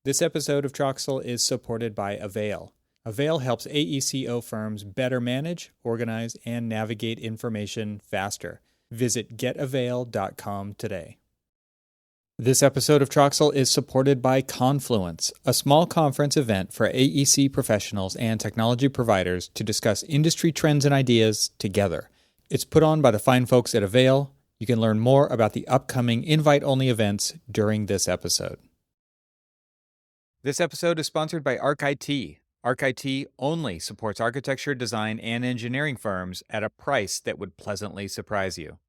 This episode of Troxel is supported by Avail. Avail helps AECO firms better manage, organize, and navigate information faster. Visit getavail.com today. This episode of Troxel is supported by Confluence, a small conference event for AEC professionals and technology providers to discuss industry trends and ideas together. It's put on by the fine folks at Avail. You can learn more about the upcoming invite-only events during this episode. This episode is sponsored by ArcIT. ArcIT only supports architecture, design, and engineering firms at a price that would pleasantly surprise you.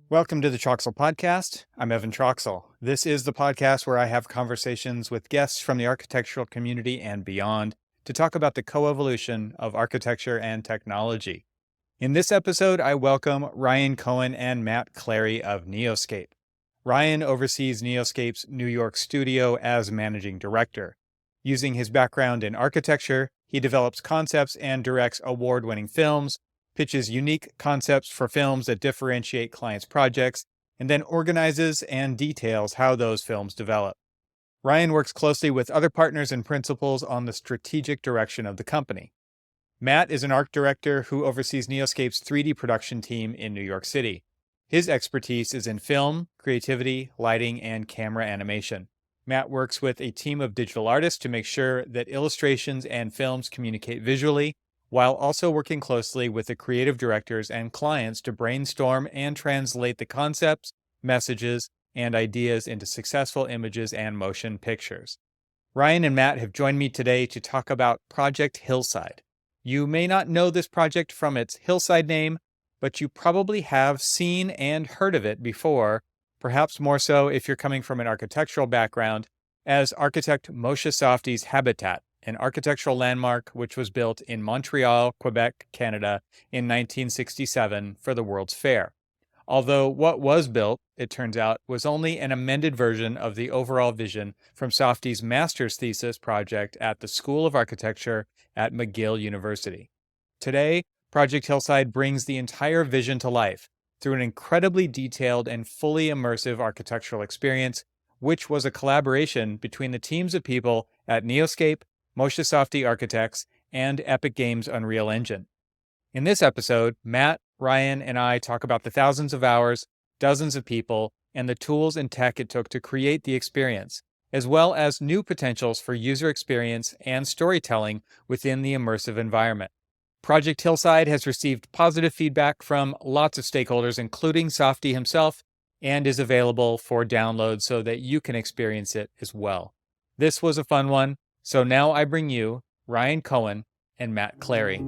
Welcome to the Troxel Podcast. I'm Evan Troxel. This is the podcast where I have conversations with guests from the architectural community and beyond to talk about the coevolution of architecture and technology. In this episode, I welcome Ryan Cohen and Matt Clarey of Neoscape. Ryan oversees Neoscape's New York studio as managing director. Using his background in architecture, he develops concepts and directs award-winning films, pitches unique concepts for films that differentiate clients' projects, and then organizes and details how those films develop. Ryan works closely with other partners and principals on the strategic direction of the company. Matt is an art director who oversees Neoscape's 3D production team in New York City. His expertise is in film, creativity, lighting, and camera animation. Matt works with a team of digital artists to make sure that illustrations and films communicate visually, while also working closely with the creative directors and clients to brainstorm and translate the concepts, messages, and ideas into successful images and motion pictures. Ryan and Matt have joined me today to talk about Project Hillside. You may not know this project from its Hillside name, but you probably have seen and heard of it before, perhaps more so if you're coming from an architectural background, as architect Moshe Safdie's Habitat, an architectural landmark which was built in Montreal, Quebec, Canada in 1967 for the World's Fair. Although what was built, it turns out, was only an amended version of the overall vision from Safdie's master's thesis project at the School of Architecture at McGill University. Today, Project Hillside brings the entire vision to life through an incredibly detailed and fully immersive architectural experience, which was a collaboration between the teams of people at Neoscape, Moshe Safdie Architects, and Epic Games' Unreal Engine. In this episode, Matt, Ryan, and I talk about the thousands of hours, dozens of people, and the tools and tech it took to create the experience, as well as new potentials for user experience and storytelling within the immersive environment. Project Hillside has received positive feedback from lots of stakeholders, including Safdie himself, and is available for download so that you can experience it as well. This was a fun one. So now I bring you Ryan Cohen and Matt Clarey.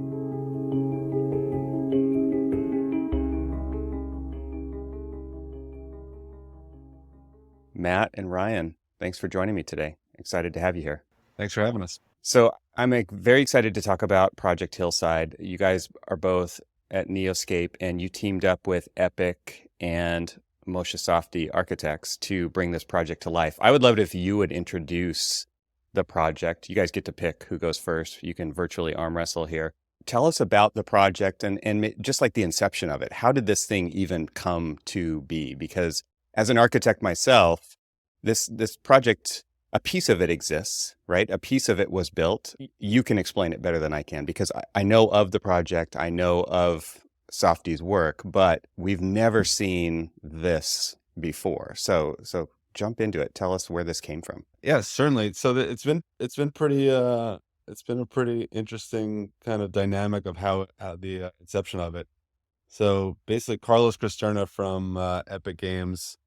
Matt and Ryan, thanks for joining me today. Excited to have you here. Thanks for having us. So I'm very excited to talk about Project Hillside. You guys are both at Neoscape, and you teamed up with Epic and Moshe Safdie Architects to bring this project to life. I would love it if you would introduce the project. You guys get to pick who goes first. You can virtually arm wrestle here. Tell us about the project and just like the inception of it. How did this thing even come to be? Because as an architect myself, this project, a piece of it exists, right? A piece of it was built. You can explain it better than I can because I know of the project. I know of Safdie's work, but we've never seen this before. So jump into it. Tell us where this came from. Yeah, certainly. So it's been pretty it's been a pretty interesting kind of dynamic of how the inception of it. So basically, Carlos Cristerna from Epic Games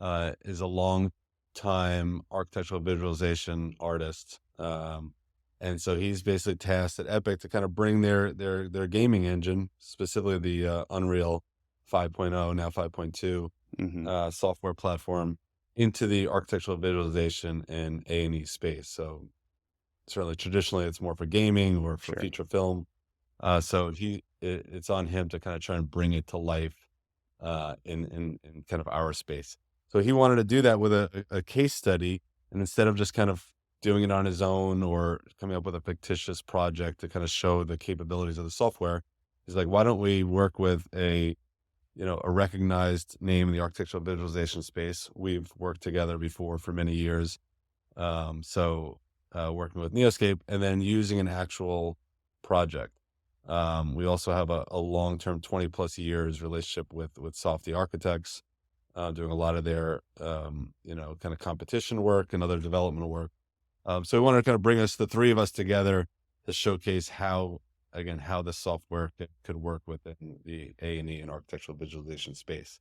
is a long time architectural visualization artist, and so he's basically tasked at Epic to kind of bring their gaming engine, specifically the Unreal 5.0, now 5.2 software platform, into the architectural visualization and A&E space. So certainly traditionally it's more for gaming or for feature film. So it's on him to kind of try and bring it to life in kind of our space. So he wanted to do that with a case study, and instead of just kind of doing it on his own or coming up with a fictitious project to kind of show the capabilities of the software, He's like, why don't we work with a recognized name in the architectural visualization space? We've worked together before for many years. Working with Neoscape and then using an actual project. We also have a long-term 20 plus years relationship with Safdie Architects, doing a lot of their, kind of competition work and other development work. So we wanted to kind of bring the three of us together to showcase how the software could work within the A&E and architectural visualization space.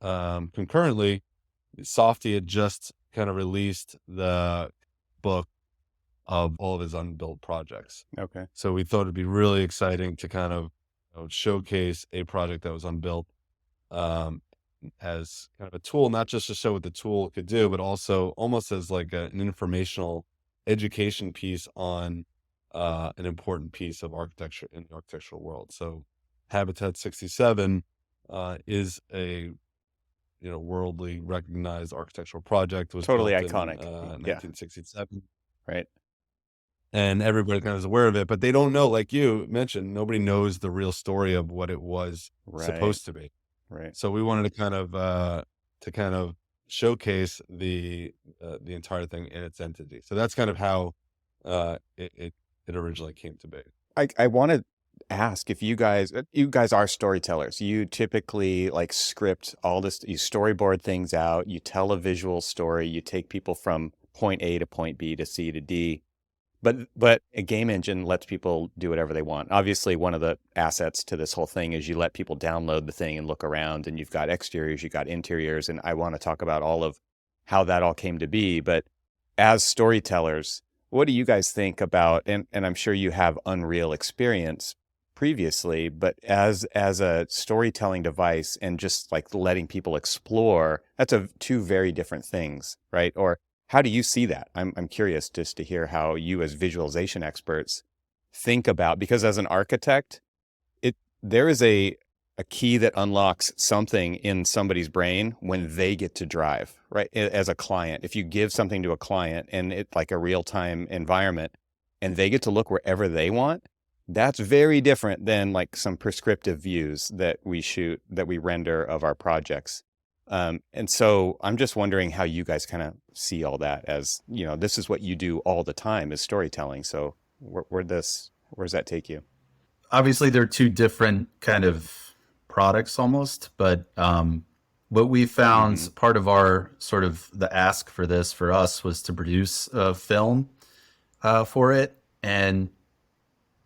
Concurrently, Safdie had just kind of released the book of all of his unbuilt projects. Okay. So we thought it'd be really exciting to kind of showcase a project that was unbuilt, as kind of a tool, not just to show what the tool could do, but also almost as like an informational education piece on an important piece of architecture in the architectural world. So Habitat 67 is a worldly recognized architectural project. It was Totally built iconic. in Yeah. 1967. Right. And everybody kind of is aware of it, but they don't know, like you mentioned, nobody knows the real story of what it was Right. supposed to be. Right. So we wanted to kind of showcase the entire thing in its entity. So that's kind of how it originally came to be. I want to ask if you guys are storytellers. You typically like script all this, you storyboard things out, you tell a visual story, you take people from point A to point B to C to D. But a game engine lets people do whatever they want. Obviously, one of the assets to this whole thing is you let people download the thing and look around, and you've got exteriors, you've got interiors, and I want to talk about all of how that all came to be. But as storytellers, what do you guys think about, and I'm sure you have Unreal experience previously, but as a storytelling device and just like letting people explore, that's two very different things, right? Or how do you see that? I'm curious just to hear how you as visualization experts think about, because as an architect, there is a key that unlocks something in somebody's brain when they get to drive, right? As a client, if you give something to a client and it's like a real-time environment and they get to look wherever they want, that's very different than like some prescriptive views that we render of our projects. And so I'm just wondering how you guys kind of see all that, as, this is what you do all the time, is storytelling. So where does that take you? Obviously, they're two different kind of products almost, but what we found, part of our sort of the ask for this for us was to produce a film for it. And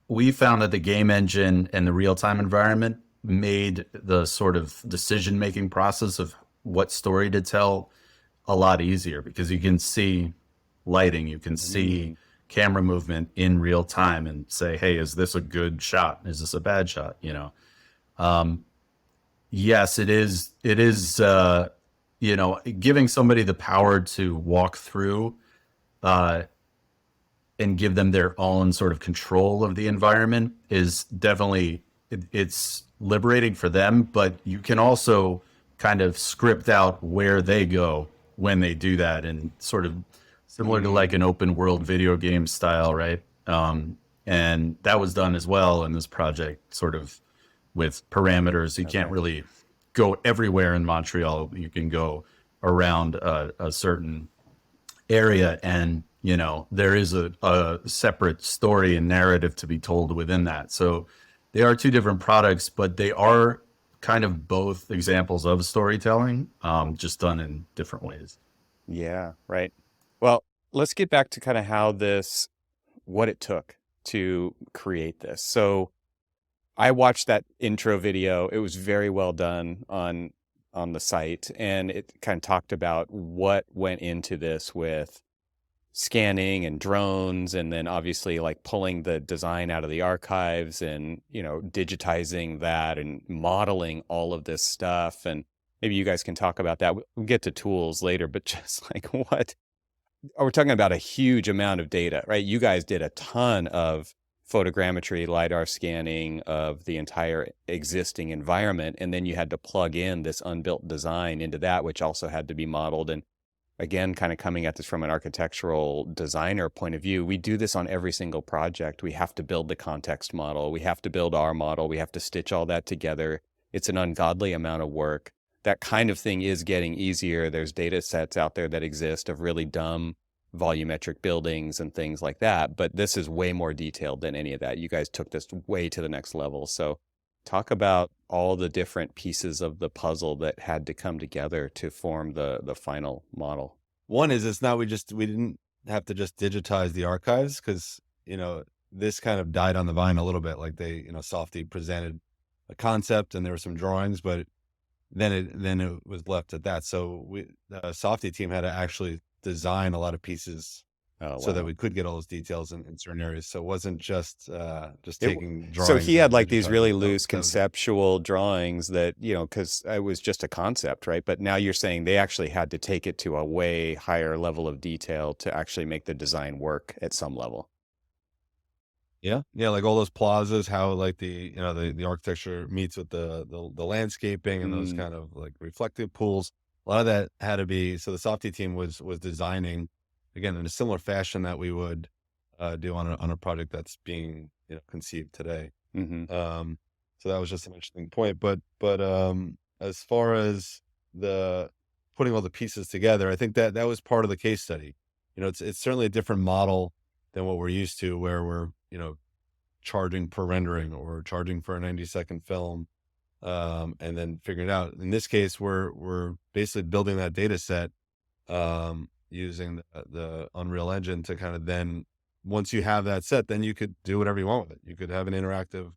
we found that the game engine and the real-time environment made the sort of decision-making process of what story to tell a lot easier, because you can see lighting, you can see camera movement in real time and say, hey, is this a good shot? Is this a bad shot? Yes, it is, giving somebody the power to walk through and give them their own sort of control of the environment is definitely, it's liberating for them, but you can also kind of script out where they go when they do that, and sort of similar to like an open world video game style, right? And that was done as well in this project, sort of with parameters. You can't really go everywhere in Montreal. You can go around a certain area, and there is a separate story and narrative to be told within that. So they are two different products, but they are kind of both examples of storytelling, just done in different ways. Yeah, right. Well, let's get back to kind of what it took to create this. So I watched that intro video. It was very well done on the site, and it kind of talked about what went into this with scanning and drones, and then obviously like pulling the design out of the archives and digitizing that and modeling all of this stuff. And maybe you guys can talk about that. We'll get to tools later, but just like we're talking about a huge amount of data, right? You guys did a ton of photogrammetry, LiDAR scanning of the entire existing environment, and then you had to plug in this unbuilt design into that, which also had to be modeled. And again, kind of coming at this from an architectural designer point of view, we do this on every single project. We have to build the context model. We have to build our model. We have to stitch all that together. It's an ungodly amount of work. That kind of thing is getting easier. There's data sets out there that exist of really dumb volumetric buildings and things like that. But this is way more detailed than any of that. You guys took this way to the next level. So talk about all the different pieces of the puzzle that had to come together to form the final model. One is it's not we didn't have to just digitize the archives because, this kind of died on the vine a little bit. Like Safdie presented a concept and there were some drawings, but then it was left at that. So the Safdie team had to actually design a lot of pieces so that we could get all those details in certain areas. So it wasn't just taking drawings. So he had like these really loose conceptual drawings that, because it was just a concept, right? But now you're saying they actually had to take it to a way higher level of detail to actually make the design work at some level. Yeah. Like all those plazas, how like the architecture meets with the landscaping and those kind of like reflective pools. A lot of that had to be, so the Safdie team was designing, again, in a similar fashion that we would do on a project that's being conceived today. So that was just an interesting point. But as far as the putting all the pieces together, I think that was part of the case study. It's certainly a different model than what we're used to, where we're charging per rendering or charging for a 90-second film, and then figuring it out. In this case, we're basically building that data set using the Unreal Engine to kind of then, once you have that set, then you could do whatever you want with it. You could have an interactive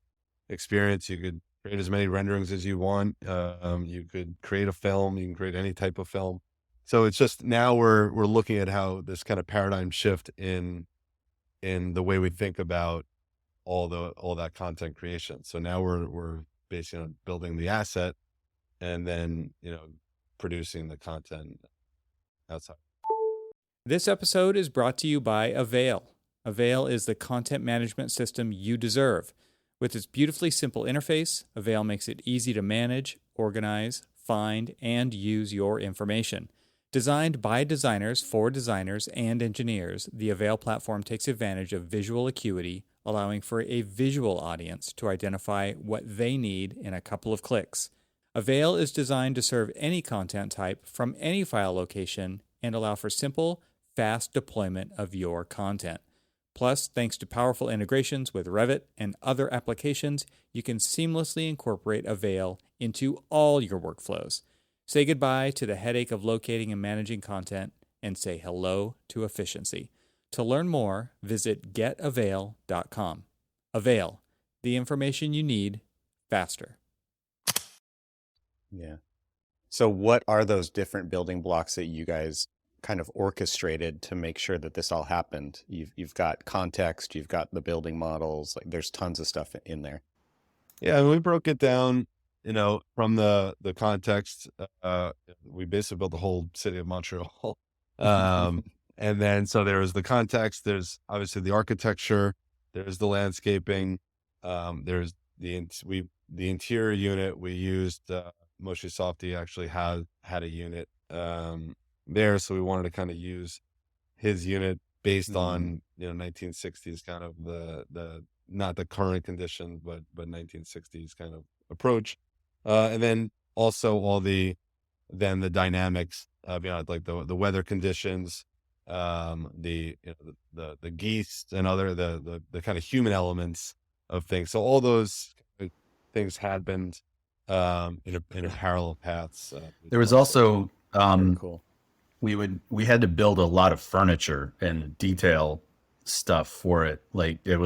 experience. You could create as many renderings as you want. You could create a film. You can create any type of film. So it's just now we're looking at how this kind of paradigm shift in the way we think about all that content creation. So now we're basically on building the asset and then producing the content outside. This episode is brought to you by Avail. Avail is the content management system you deserve. With its beautifully simple interface, Avail makes it easy to manage, organize, find, and use your information. Designed by designers for designers and engineers, the Avail platform takes advantage of visual acuity, allowing for a visual audience to identify what they need in a couple of clicks. Avail is designed to serve any content type from any file location and allow for simple, fast deployment of your content. Plus, thanks to powerful integrations with Revit and other applications, you can seamlessly incorporate Avail into all your workflows. Say goodbye to the headache of locating and managing content and say hello to efficiency. To learn more, visit getavail.com. Avail, the information you need faster. Yeah. So what are those different building blocks that you guys kind of orchestrated to make sure that this all happened? You've got context, you've got the building models, like there's tons of stuff in there. Yeah, and we broke it down, from the context. We basically built the whole city of Montreal. And then, so there was the context, there's obviously the architecture, there's the landscaping, there's the interior unit. We used, Moshe Safdie actually had a unit, there. So we wanted to kind of use his unit based on, 1960s kind of the, not the current condition, but 1960s kind of approach. And then also all the dynamics, like the weather conditions, the geese and other, the kind of human elements of things. So all those things had been, in a parallel paths. There was also, Very cool. we had to build a lot of furniture and detail stuff for it. Like it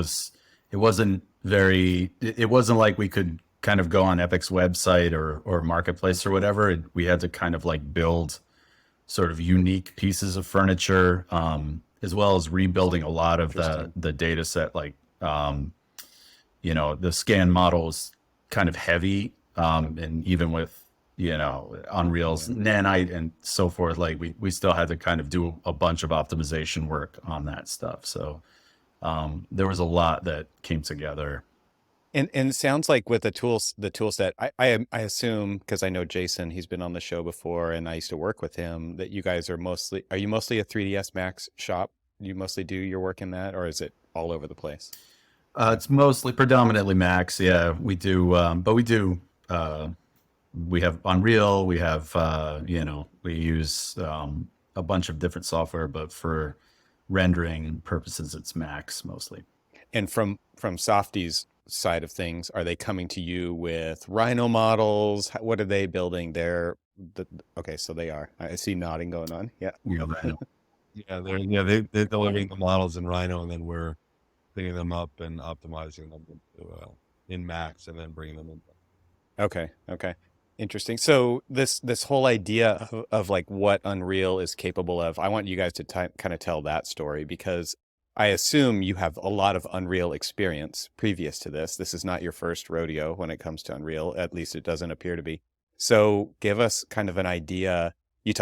wasn't like we could kind of go on Epic's website or Marketplace or whatever. We had to kind of like build sort of unique pieces of furniture, as well as rebuilding a lot of the data set. Like, the scan model is kind of heavy. And even with, Unreal's nanite and so forth, like we still had to kind of do a bunch of optimization work on that stuff. So there was a lot that came together. And it sounds like with the tool set, I assume, because I know Jason, he's been on the show before, and I used to work with him, that you guys are you mostly a 3ds Max shop? You mostly do your work in that, or is it all over the place? It's mostly predominantly Max. Yeah, we do, but we do. We have Unreal. We have, we use a bunch of different software, but for rendering purposes, it's Max mostly. And from Softy's side of things, are they coming to you with Rhino models? What are they building there? Okay, so they are. I see nodding going on. Yeah. You know, Rhino. They're delivering the models in Rhino, and then we're cleaning them up and optimizing them in Max, and then bringing them in. Okay. Okay. Interesting. So this whole idea of like what Unreal is capable of, I want you guys to kind of tell that story, because I assume you have a lot of Unreal experience previous to this. This is not your first rodeo when it comes to Unreal. At least it doesn't appear to be. So give us kind of an idea. You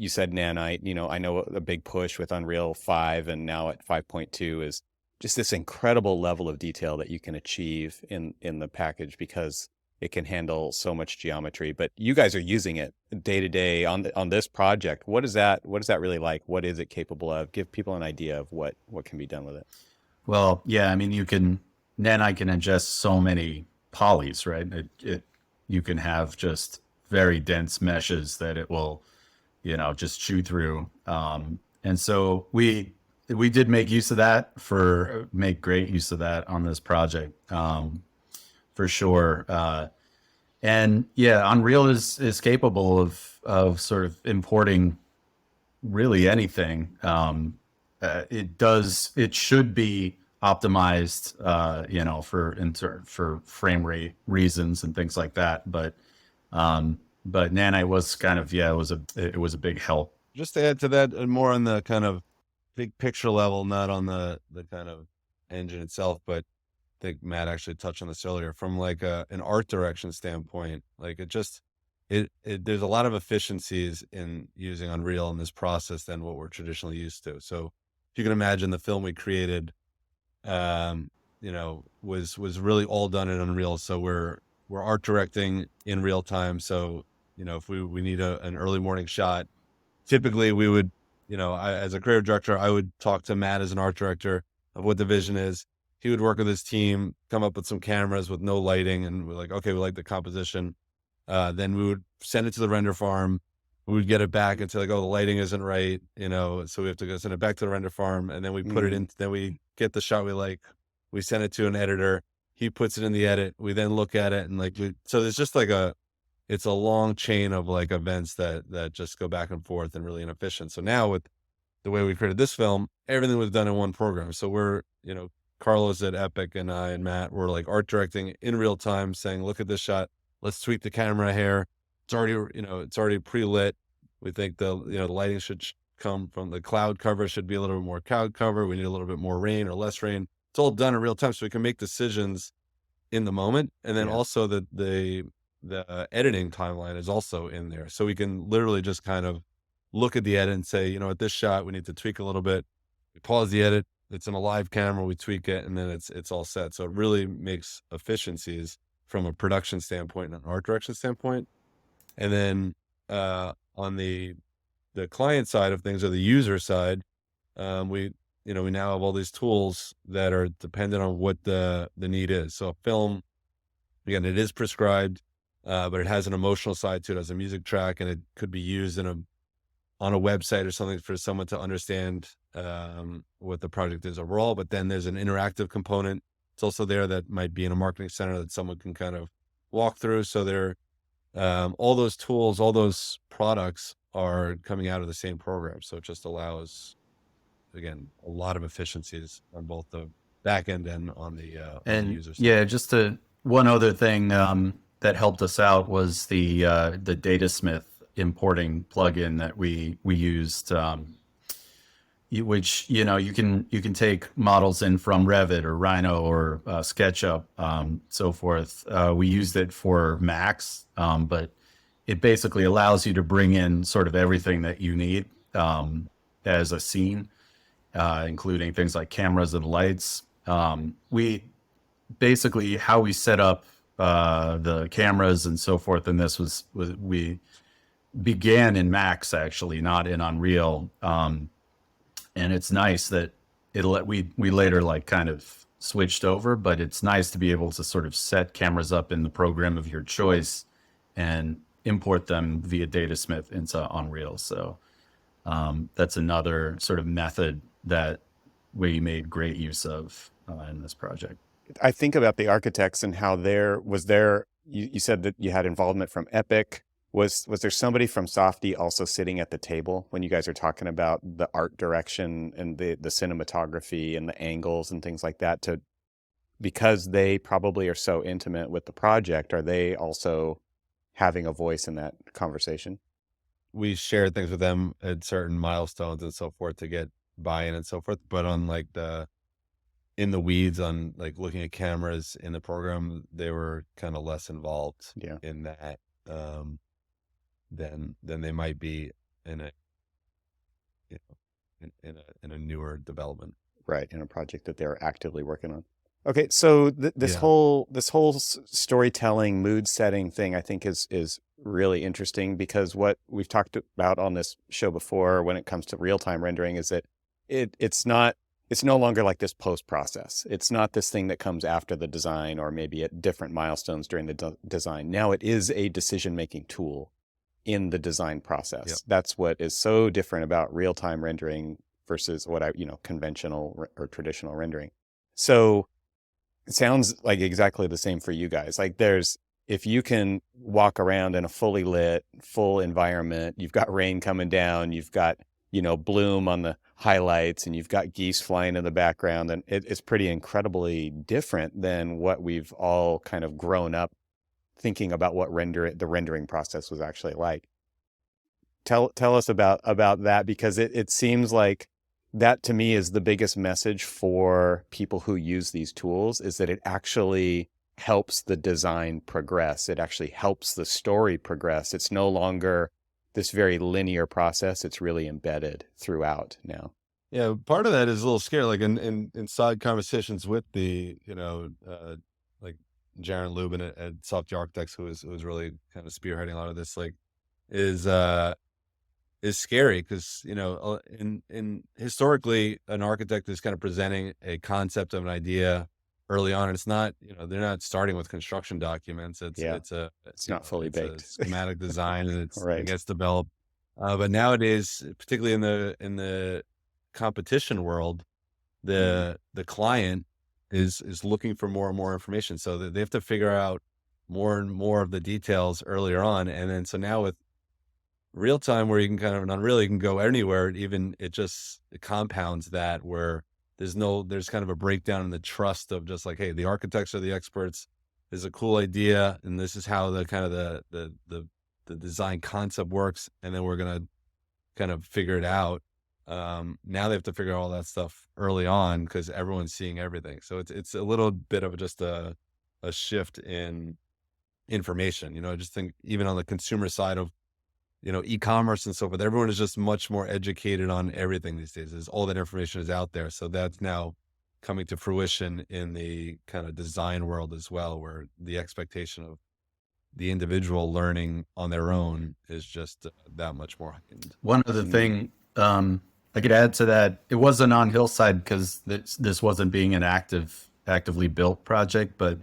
said Nanite, I know a big push with Unreal 5 and now at 5.2 is just this incredible level of detail that you can achieve in the package, because it can handle so much geometry. But you guys are using it day to day on this project. What is that really like? What is it capable of? Give people an idea of what can be done with it. Well, yeah, I mean, Nanite can ingest so many polys, right? You can have just very dense meshes that it will, just chew through. And so we did make great use of that on this project, for sure. And yeah, Unreal is capable of sort of importing really anything. It should be optimized, for frame rate reasons and things like that. But Nanite was kind of, it was a big help. Just to add to that, and more on the kind of big picture level, not on the kind of engine itself, but I think Matt actually touched on this earlier, from like an art direction standpoint. Like there's a lot of efficiencies in using Unreal in this process than what we're traditionally used to. So if you can imagine, the film we created, was really all done in Unreal. So we're art directing in real time. So, if we need an early morning shot, typically we would, as a creative director, I would talk to Matt as an art director of what the vision is. He would work with his team, come up with some cameras with no lighting, and we're like, okay, we like the composition. Then we would send it to the render farm. We would get it back and say like, oh, the lighting isn't right, so we have to go send it back to the render farm, and then we put it in. Then we get the shot we like. We send it to an editor. He puts it in the edit. We then look at it, and so there's just like it's a long chain of like events that just go back and forth and really inefficient. So now with the way we created this film, everything was done in one program. So we're, Carlos at Epic and I and Matt were like art directing in real time, saying, look at this shot. Let's tweak the camera here. It's already pre-lit. We think the lighting should come from the cloud cover, should be a little bit more cloud cover. We need a little bit more rain or less rain. It's all done in real time, so we can make decisions in the moment. And then also the editing timeline is also in there. So we can literally just kind of look at the edit and say, at this shot, we need to tweak a little bit. We pause the edit. It's in a live camera. We tweak it, and then it's all set. So it really makes efficiencies from a production standpoint and an art direction standpoint. And then on the client side of things, or the user side, we now have all these tools that are dependent on what the need is. So a film, again, it is prescribed, but it has an emotional side to it, as a music track, and it could be used on a website or something for someone to understand what the project is overall. But then there's an interactive component. It's also there that might be in a marketing center that someone can kind of walk through. So there, all those tools, all those products are coming out of the same program. So it just allows, again, a lot of efficiencies on both the back end and on the user side. Yeah, just one other thing that helped us out was the Datasmith importing plugin that we used, which you can take models in from Revit or Rhino or SketchUp, so forth. We used it for Max, but it basically allows you to bring in sort of everything that you need as a scene, including things like cameras and lights. basically how we set up the cameras and so forth. And this was we began in Max, actually, not in Unreal. And it's nice that we later like kind of switched over, but it's nice to be able to sort of set cameras up in the program of your choice and import them via Datasmith into Unreal. So that's another sort of method that we made great use of in this project. I think about the architects and how you said that you had involvement from Epic. Was there somebody from Safdie also sitting at the table when you guys are talking about the art direction and the cinematography and the angles and things like that, because they probably are so intimate with the project, are they also having a voice in that conversation? We shared things with them at certain milestones and so forth to get buy-in and so forth. But on like in the weeds on like looking at cameras in the program, they were kind of less involved in that than they might be in a in a newer development. Right, in a project that they're actively working on. Okay, so this whole storytelling, mood setting thing, I think is really interesting, because what we've talked about on this show before when it comes to real-time rendering is that it's no longer like this post process. It's not this thing that comes after the design or maybe at different milestones during the design. Now it is a decision-making tool in the design process. Yep. That's what is so different about real-time rendering versus conventional or traditional rendering. So it sounds like exactly the same for you guys. Like if you can walk around in a fully lit, full environment, you've got rain coming down, you've got, bloom on the highlights, and you've got geese flying in the background, and it's pretty incredibly different than what we've all kind of grown up thinking about what the rendering process was actually like. Tell us about that, because it seems like that to me is the biggest message for people who use these tools, is that it actually helps the design progress. It actually helps the story progress. It's no longer this very linear process. It's really embedded throughout now. Yeah, part of that is a little scary. Like in side conversations with the, like Jaron Lubin at Safdie Architects, who was really kind of spearheading a lot of this, like is scary because, in historically an architect is kind of presenting a concept of an idea early on, and it's not, they're not starting with construction documents. It's not fully baked. A schematic design, and Right. it gets developed. But nowadays, particularly in the competition world, the client is looking for more and more information, so they have to figure out more and more of the details earlier on. And then so now with real time, where you can kind of not really, you can go anywhere, it compounds that, where there's kind of a breakdown in the trust of just like, hey, the architects are the experts. This is a cool idea, and this is how the kind of the design concept works, and then we're gonna kind of figure it out. Now they have to figure all that stuff early on because everyone's seeing everything. So it's a little bit of just a shift in information. I just think even on the consumer side of e-commerce and so forth, everyone is just much more educated on everything these days. All that information is out there. So that's now coming to fruition in the kind of design world as well, where the expectation of the individual learning on their own is just that much more heightened. One other thing I could add to that, it wasn't on Hillside because this wasn't being an actively built project, but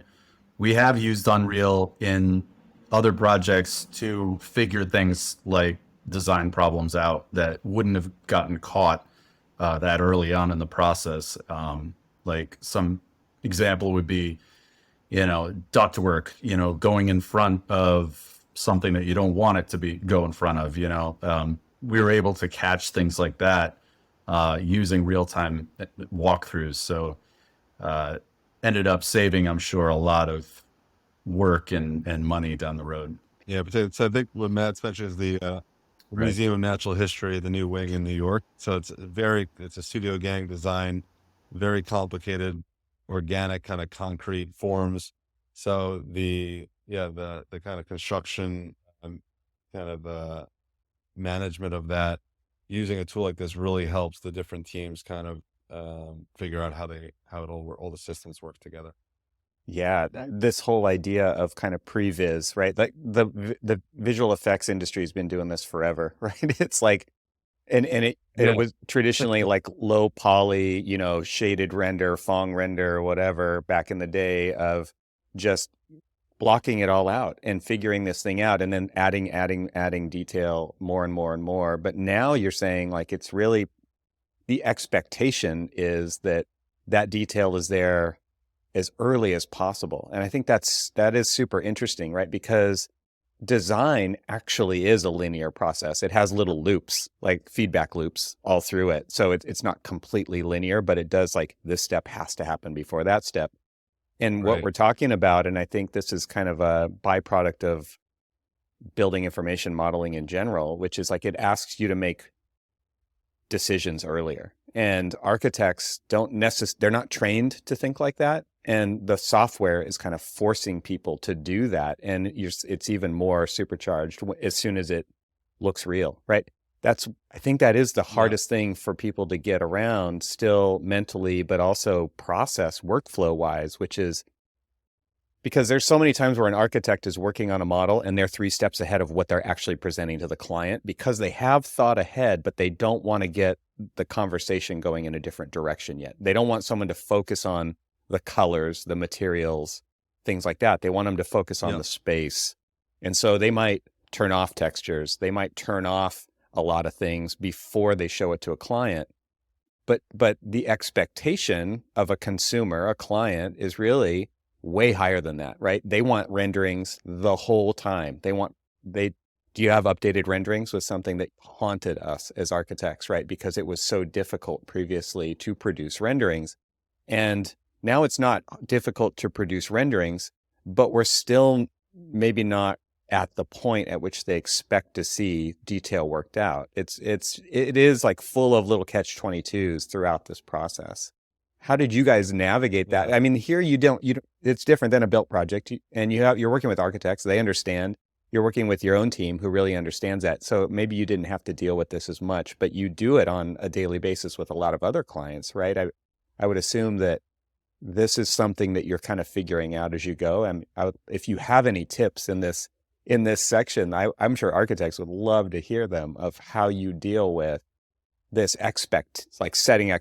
we have used Unreal in other projects to figure things like design problems out that wouldn't have gotten caught that early on in the process. Like some example would be, ductwork, going in front of something that you don't want it to go in front of, we were able to catch things like that using real-time walkthroughs. So ended up saving, I'm sure, a lot of work and money down the road. Yeah, but I think what Matt's mentioned is the Museum of Natural History, the new wing in New York. So it's a studio gang design, very complicated, organic kind of concrete forms. So the kind of construction kind of management of that using a tool like this really helps the different teams kind of figure out how all the systems work together. Yeah, this whole idea of kind of previs, right? Like the visual effects industry has been doing this forever, right? It's like, and it Yeah. was traditionally like low poly, shaded render, Phong render, whatever, back in the day, of just blocking it all out and figuring this thing out, and then adding detail more and more and more. But now you're saying, like, it's really, the expectation is that that detail is there as early as possible. And I think that is super interesting, right? Because design actually is a linear process. It has little loops, like feedback loops all through it. So it's not completely linear, but it does, like, this step has to happen before that step. And what Right. we're talking about, and I think this is kind of a byproduct of building information modeling in general, which is like, it asks you to make decisions earlier. And architects they're not trained to think like that. And the software is kind of forcing people to do that. And it's even more supercharged as soon as it looks real, right? I think that is the Yeah. hardest thing for people to get around still mentally, but also process workflow wise, which is, because there's so many times where an architect is working on a model and they're 3 steps ahead of what they're actually presenting to the client, because they have thought ahead, but they don't want to get the conversation going in a different direction yet. They don't want someone to focus on the colors, the materials, things like that. They want them to focus on Yeah. the space. And so they might turn off textures. They might turn off a lot of things before they show it to a client. But the expectation of a consumer, a client, is really way higher than that, right? They want renderings the whole time. Do you have updated renderings? Was something that haunted us as architects, right? Because it was so difficult previously to produce renderings. And now it's not difficult to produce renderings, but we're still maybe not at the point at which they expect to see detail worked out. It is like full of little catch-22s throughout this process. How did you guys navigate that? Yeah. I mean, here you don't, it's different than a built project, and you're working with architects. They understand. You're working with your own team who really understands that. So maybe you didn't have to deal with this as much, but you do it on a daily basis with a lot of other clients, right? I would assume that this is something that you're kind of figuring out as you go. And if you have any tips in this section, I'm sure architects would love to hear them, of how you deal with this setting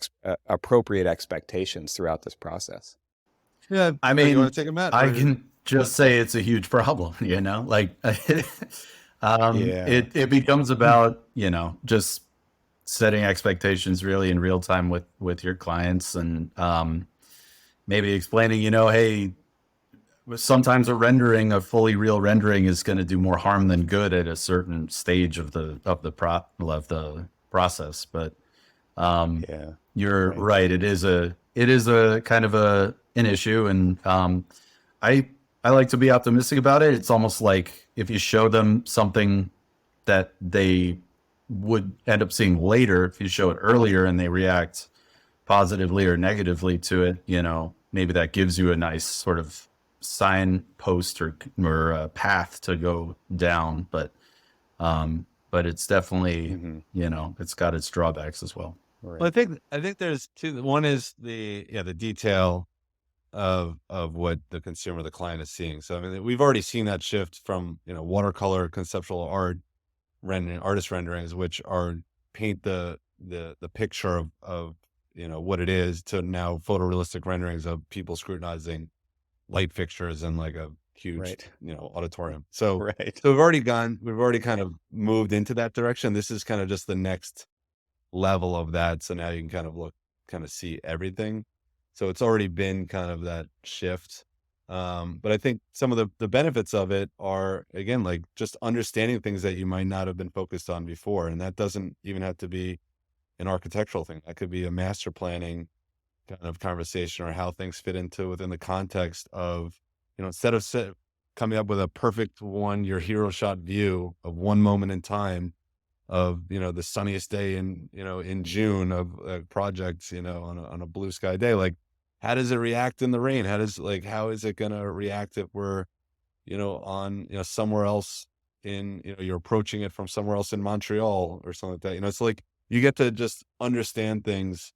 appropriate expectations throughout this process. Yeah. I You want mean, to take a Matt? I can just say it's a huge problem, like Yeah. it becomes about, just setting expectations really in real time with your clients, and maybe explaining, hey, sometimes a fully real rendering is going to do more harm than good at a certain stage of the process. But Yeah. you're Right. right. It is a kind of an issue, and I like to be optimistic about it. It's almost like if you show them something that they would end up seeing later, if you show it earlier and they react positively or negatively to it, maybe that gives you a nice sort of signpost or a path to go down. But it's definitely, it's got its drawbacks as well. Right. Well, I think there's two. One is the detail of what the consumer, the client, is seeing. So I mean, we've already seen that shift from watercolor conceptual art artist renderings, which are paint the picture of what it is, to now photorealistic renderings of people scrutinizing light fixtures in like a huge Right. auditorium. So Right. we've already kind of moved into that direction. This is kind of just the next level of that. So now you can kind of see everything. So it's already been kind of that shift. But I think some of the benefits of it are, again, like just understanding things that you might not have been focused on before. And that doesn't even have to be an architectural thing. That could be a master planning kind of conversation, or how things fit into within the context of, instead of coming up with a perfect your hero shot view of one moment in time of, the sunniest day in June of a project, on a blue sky day, like, how does it react in the rain? How is it going to react if we're, on, somewhere else you're approaching it from somewhere else in Montreal or something like that. It's like you get to just understand things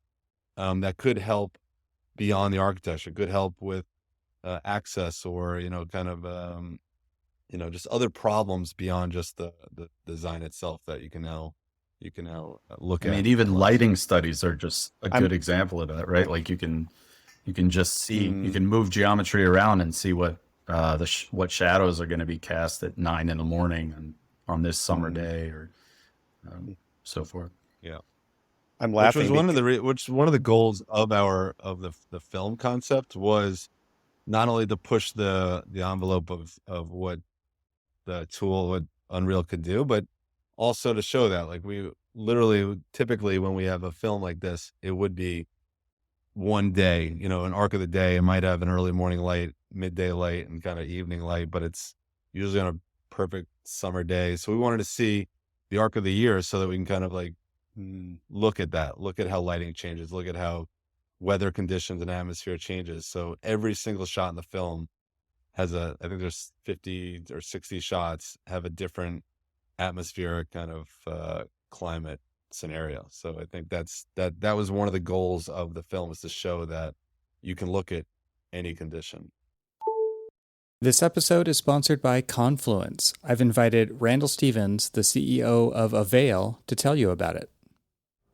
that could help beyond the architecture, could help with access or, kind of, just other problems beyond just the design itself that you can now look I mean, at. even lighting studies are just a I'm good example of that, right? Like you can just see, you mm, can move geometry around and see what what shadows are going to be cast at 9 in the morning and on this summer mm, day, or so forth. Yeah. I'm Which was laughing one of the goals of the film concept was not only to push the envelope of what the tool, what Unreal could do, but also to show that, like, we literally typically when we have a film like this, it would be one day, an arc of the day. It might have an early morning light, midday light, and kind of evening light, but it's usually on a perfect summer day. So we wanted to see the arc of the year so that we can kind of like look at that, look at how lighting changes, look at how weather conditions and atmosphere changes. So every single shot in the film has I think there's 50 or 60 shots have a different atmospheric kind of climate scenario. So I think that was one of the goals of the film, is to show that you can look at any condition. This episode is sponsored by Confluence. I've invited Randall Stevens, the CEO of Avail, to tell you about it.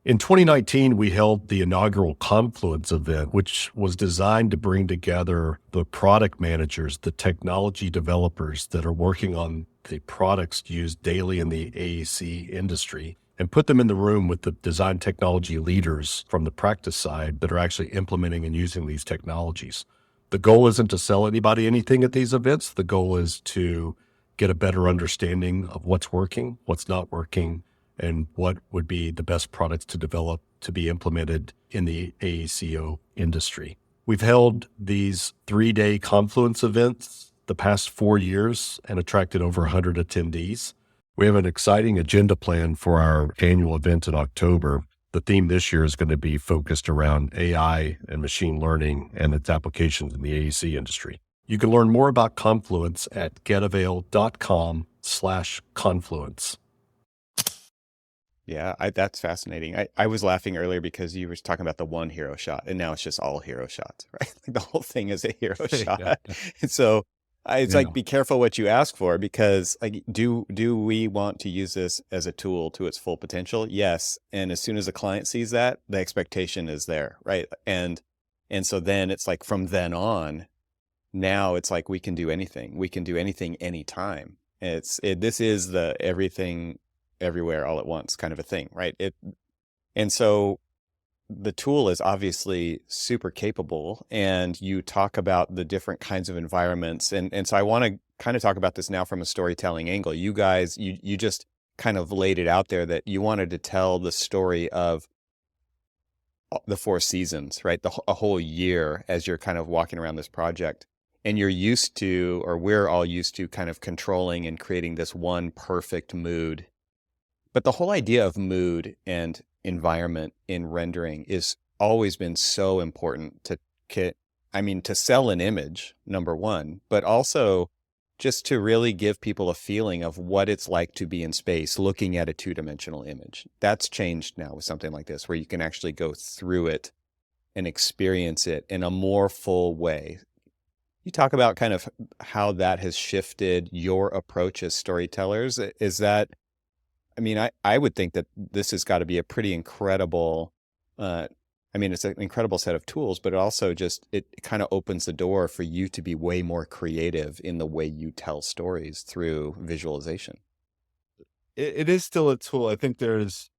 In 2019, we held the inaugural Confluence event, which was designed to bring together the product managers, the technology developers that are working on the products used daily in the AEC industry, and put them in the room with the design technology leaders from the practice side that are actually implementing and using these technologies. The goal isn't to sell anybody anything at these events. The goal is to get a better understanding of what's working, what's not working, and what would be the best products to develop to be implemented in the AECO industry. We've held these 3-day Confluence events the past 4 years and attracted over 100 attendees. We have an exciting agenda plan for our annual event in October. The theme this year is going to be focused around AI and machine learning and its applications in the AEC industry. You can learn more about Confluence at getavail.com/confluence. Yeah, that's fascinating. I was laughing earlier because you were talking about the one hero shot, and now it's just all hero shots, right? Like the whole thing is a hero shot. And so it's like, be careful what you ask for, because like, do we want to use this as a tool to its full potential? Yes. And as soon as the client sees that, the expectation is there, right? And so then it's like, from then on, now it's like, we can do anything. We can do anything anytime. This is the everything everywhere all at once kind of a thing, right? And so the tool is obviously super capable, and you talk about the different kinds of environments. And so I want to kind of talk about this now from a storytelling angle. You guys, you just kind of laid it out there that you wanted to tell the story of the 4 seasons, right? A whole year as you're kind of walking around this project. And you're used to, or we're all used to, kind of controlling and creating this one perfect mood. But the whole idea of mood and environment in rendering is always been so important to sell an image, number one, but also just to really give people a feeling of what it's like to be in space looking at a 2-dimensional image. That's changed now with something like this, where you can actually go through it and experience it in a more full way. You talk about kind of how that has shifted your approach as storytellers. Is that, I would think that this has got to be a pretty incredible, it's an incredible set of tools, but it also it kind of opens the door for you to be way more creative in the way you tell stories through visualization. It is still a tool. I think there's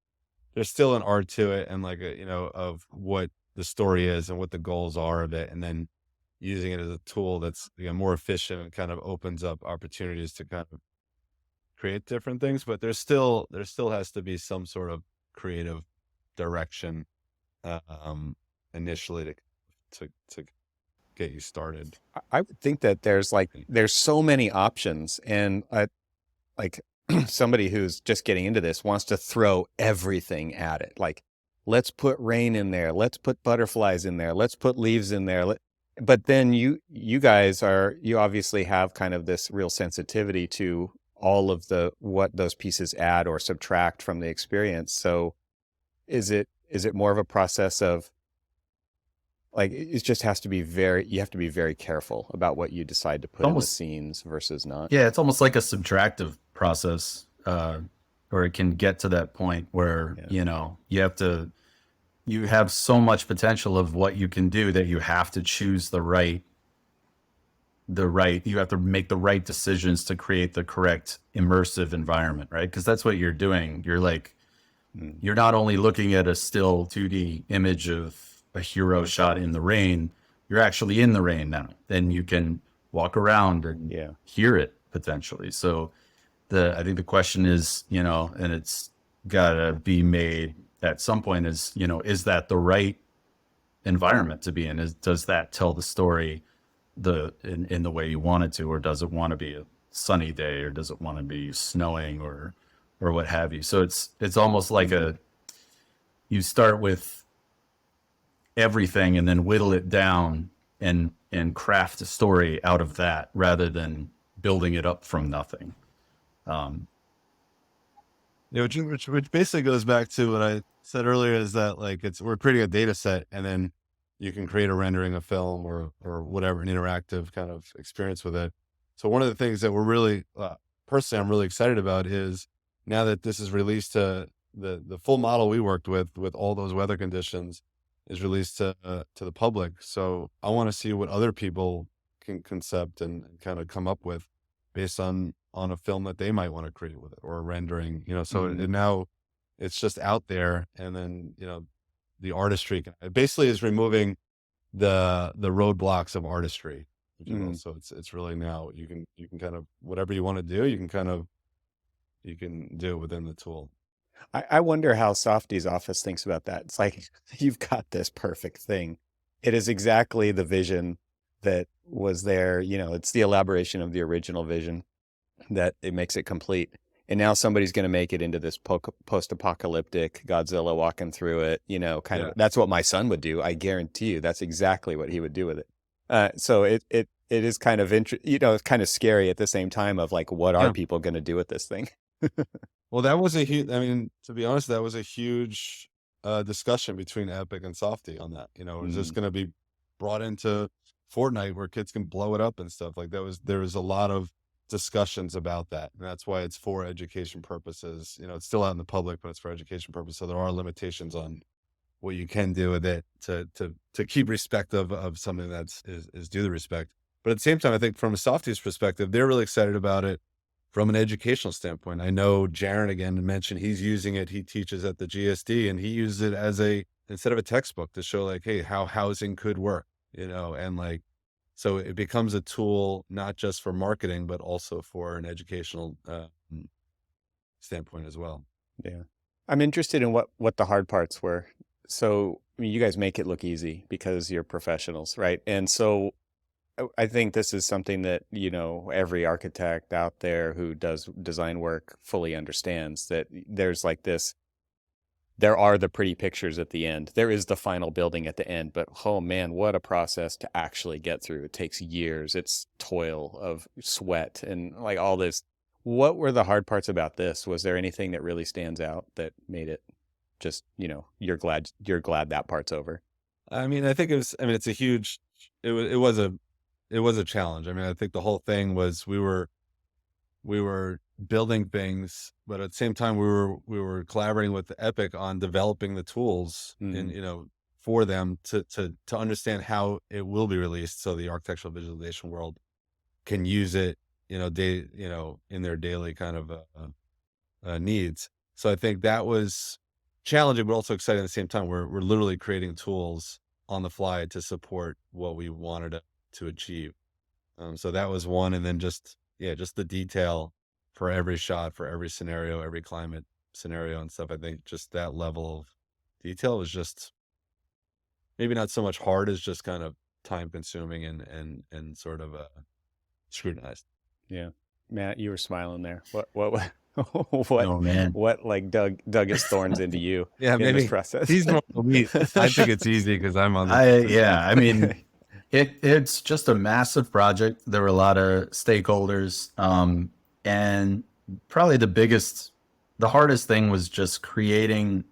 still an art to it, and like, of what the story is and what the goals are of it. And then using it as a tool that's, more efficient and kind of opens up opportunities to kind of create different things. But there still has to be some sort of creative direction initially to get you started. I would think that there's so many options, and like somebody who's just getting into this wants to throw everything at it. Like, let's put rain in there, let's put butterflies in there, let's put leaves in there. But then you guys you obviously have kind of this real sensitivity to all of what those pieces add or subtract from the experience. So is it more of a process of Like it just has to be you have to be very careful about what you decide to put in the scenes versus not. Yeah, it's almost like a subtractive process, or it can get to that point where, you have so much potential of what you can do that you have to choose you have to make the right decisions to create the correct immersive environment, right? Because that's what you're doing. You're like, you're not only looking at a still 2D image of a hero shot in the rain, you're actually in the rain now. Then you can walk around and hear it potentially. So I think the question is, and it's gotta be made at some point is, is that the right environment to be in? Does that tell the story in the way you want it to, or does it want to be a sunny day, or does it want to be snowing or what have you? So it's almost like you start with everything and then whittle it down and craft a story out of that rather than building it up from nothing. Which basically goes back to what I said earlier, is that like we're creating a data set, and then you can create a rendering, a film, or whatever, an interactive kind of experience with it. So one of the things that we're really, personally, I'm really excited about is now that this is released to the full model we worked with all those weather conditions is released to the public. So I want to see what other people can concept and kind of come up with based on a film that they might want to create with it, or a rendering, so and now it's just out there. And then, the artistry it basically is removing the roadblocks of artistry, if you will. So it's really now you can kind of, whatever you want to do, you can do it within the tool. I wonder how Safdie's office thinks about that. It's like, you've got this perfect thing. It is exactly the vision that was there. It's the elaboration of the original vision that it makes it complete. And now somebody's going to make it into this post-apocalyptic Godzilla walking through it, kind of. That's what my son would do. I guarantee you that's exactly what he would do with it. So it is kind of it's kind of scary at the same time of like, what are people going to do with this thing? Well, that was to be honest, that was a huge discussion between Epic and Safdie on that. Is this going to be brought into Fortnite where kids can blow it up and stuff? Like there was a lot of discussions about that, and that's why it's for education purposes. It's still out in the public, but it's for education purposes. So there are limitations on what you can do with it to keep respect of something that's is due the respect. But at the same time, I think from a Safdie's perspective, they're really excited about it from an educational standpoint. I know Jaron again mentioned he's using it. He teaches at the GSD, and he uses it as instead of a textbook to show like, hey, how housing could work, and like, so it becomes a tool, not just for marketing, but also for an educational standpoint as well. Yeah. I'm interested in what the hard parts were. So, you guys make it look easy because you're professionals, right? And so I think this is something that, every architect out there who does design work fully understands, that there's like this, there are the pretty pictures at the end. There is the final building at the end, but oh man, what a process to actually get through. It takes years. It's toil of sweat and like all this. What were the hard parts about this? Was there anything that really stands out that made it just, you're glad that part's over? I think it's a huge, it was a challenge. I think the whole thing was we were building things, but at the same time we were collaborating with Epic on developing the tools and for them to understand how it will be released, so the architectural visualization world can use it in their daily kind of needs. So I think that was challenging, but also exciting at the same time. We're literally creating tools on the fly to support what we wanted to achieve. So that was one, and then just the detail for every shot, for every scenario, every climate scenario and stuff. I think just that level of detail was just maybe not so much hard as just kind of time consuming and sort of scrutinized. Yeah. Matt, you were smiling there. What Oh man, what like dug its thorns into you Yeah, in maybe this process? he's more me. I think it's easy because I'm on it's just a massive project. There were a lot of stakeholders, and probably the hardest thing was just creating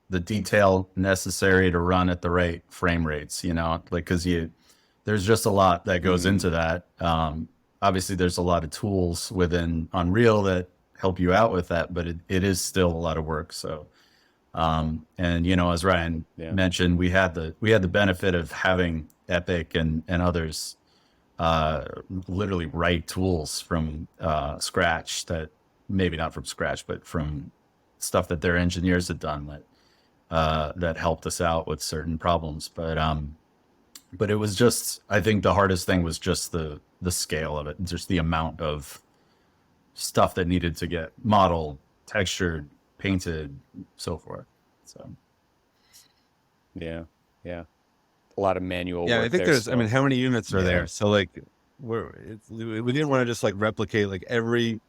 the detail necessary to run at the right frame rates, because there's just a lot that goes into that. Obviously there's a lot of tools within Unreal that help you out with that, but it is still a lot of work. So, and as Ryan mentioned, we had the benefit of having Epic and others literally write tools from scratch, that maybe not from scratch, but from stuff that their engineers had done that helped us out with certain problems. But it was just, I think the hardest thing was just the scale of it, just the amount of stuff that needed to get modeled, textured, painted, so forth. So yeah, a lot of manual Yeah, work I think there there's, still. how many units are there? So like we didn't want to just like replicate, like every